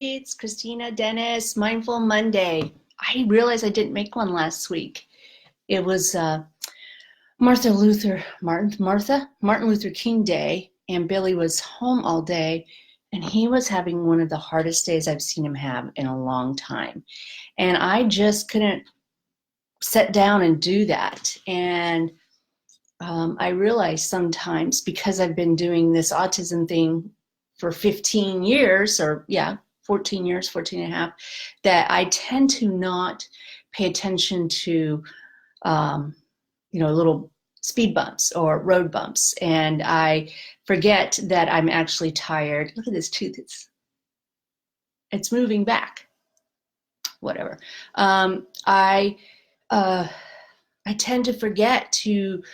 It's Kristina Dennis, Mindful Monday. I realized I didn't make one last week. It was Martin Luther King Day, and Billy was home all day, and he was having one of the hardest days I've seen him have in a long time. And I just couldn't sit down and do that. And I realized sometimes, because I've been doing this autism thing for 15 years, or 14 years, 14 and a half, that I tend to not pay attention to, little speed bumps or road bumps. And I forget that I'm actually tired. Look at this tooth. It's moving back. Whatever. I tend to forget to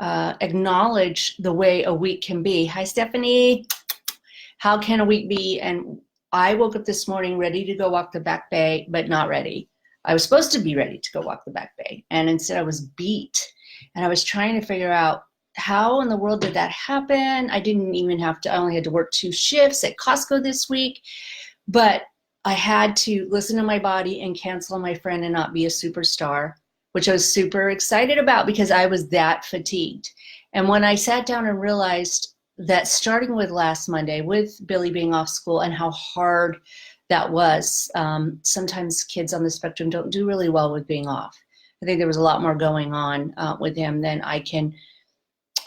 acknowledge the way a week can be. Hi, Stephanie. How can a week be? And I woke up this morning ready to go walk the back bay, but not ready. I was supposed to be ready to go walk the back bay, and instead I was beat. And I was trying to figure out, how in the world did that happen? I only had to work 2 shifts at Costco this week, but I had to listen to my body and cancel on my friend and not be a superstar, which I was super excited about because I was that fatigued. And when I sat down and realized that, starting with last Monday, with Billy being off school and how hard that was, sometimes kids on the spectrum don't do really well with being off. I think there was a lot more going on with him than I can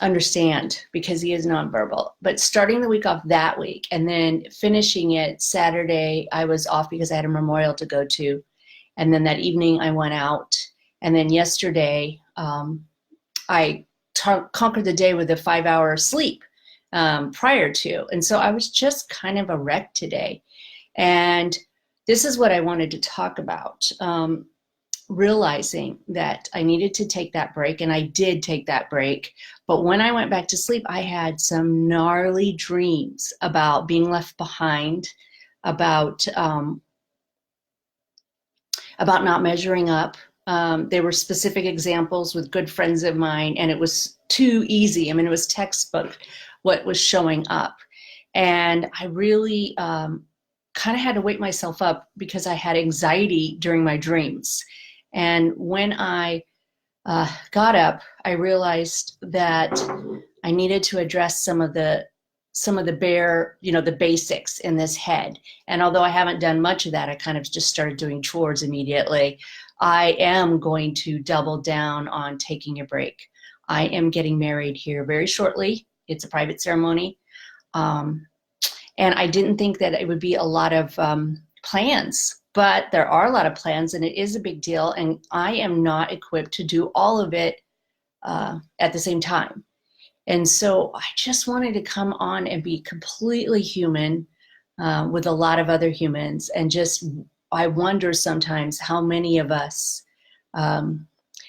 understand, because he is nonverbal. But starting the week off that week and then finishing it Saturday, I was off because I had a memorial to go to. And then that evening I went out. And then yesterday I conquered the day with a 5-hour sleep prior to. And so I was just kind of a wreck today. And this is what I wanted to talk about. Realizing that I needed to take that break, and I did take that break. But when I went back to sleep, I had some gnarly dreams about being left behind, about not measuring up. There were specific examples with good friends of mine, and it was too easy. I mean, it was textbook what was showing up. And I really kind of had to wake myself up, because I had anxiety during my dreams. And when I got up, I realized that I needed to address some of the bare, the basics in this head. And although I haven't done much of that, I kind of just started doing chores immediately. I am going to double down on taking a break. I am getting married here very shortly. It's a private ceremony. And I didn't think that it would be a lot of plans, but there are a lot of plans, and it is a big deal. And I am not equipped to do all of it at the same time. And so I just wanted to come on and be completely human with a lot of other humans. And I wonder sometimes how many of us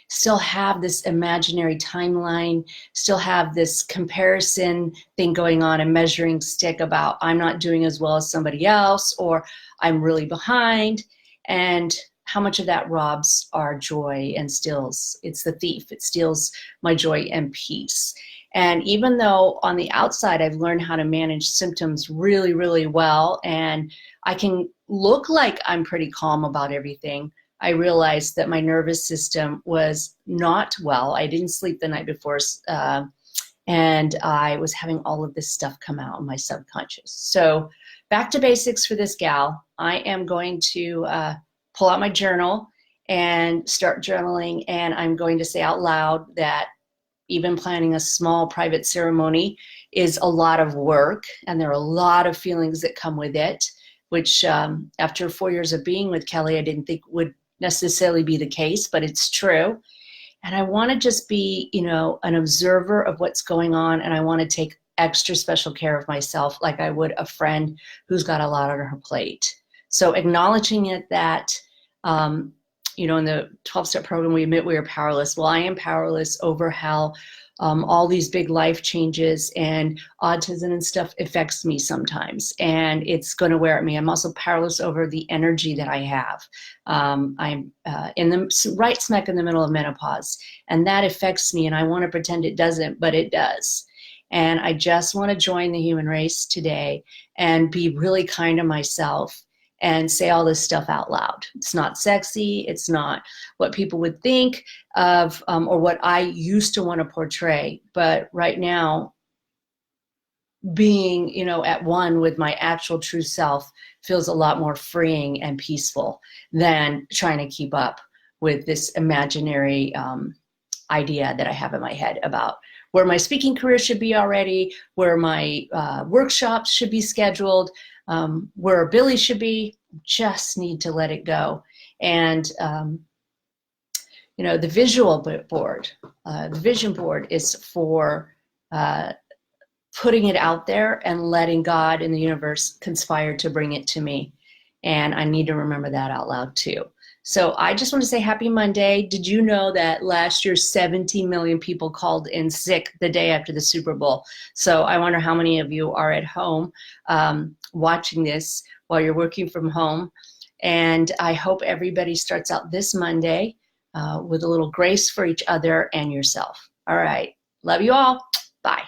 still have this imaginary timeline, still have this comparison thing going on, and measuring stick about, I'm not doing as well as somebody else, or I'm really behind, and how much of that robs our joy and steals. It's the thief. It steals my joy and peace. And even though on the outside I've learned how to manage symptoms really, really well, and I can look like I'm pretty calm about everything, I realized that my nervous system was not well. I didn't sleep the night before, and I was having all of this stuff come out in my subconscious. So back to basics for this gal. I am going to pull out my journal and start journaling, and I'm going to say out loud that even planning a small private ceremony is a lot of work, and there are a lot of feelings that come with it, which after 4 years of being with Kelly, I didn't think would necessarily be the case, but it's true. And I want to just be, an observer of what's going on, and I want to take extra special care of myself like I would a friend who's got a lot on her plate. So acknowledging it that, in the 12-step program, we admit we are powerless. Well, I am powerless over how all these big life changes and autism and stuff affects me sometimes, and it's going to wear at me. I'm also powerless over the energy that I have. I'm in the right smack in the middle of menopause, and that affects me, and I want to pretend it doesn't, but it does. And I just want to join the human race today and be really kind to myself and say all this stuff out loud. It's not sexy. It's not what people would think of, or what I used to want to portray. But right now, being, you know, at one with my actual true self feels a lot more freeing and peaceful than trying to keep up with this imaginary idea that I have in my head about where my speaking career should be already, where my workshops should be scheduled, where Billy should be. Just need to let it go. And you know, the visual board, the vision board is for putting it out there and letting God and the universe conspire to bring it to me. And I need to remember that out loud too. So I just want to say happy Monday. Did you know that last year 17 million people called in sick the day after the Super Bowl? So I wonder how many of you are at home watching this while you're working from home. And I hope everybody starts out this Monday with a little grace for each other and yourself. All right. Love you all. Bye.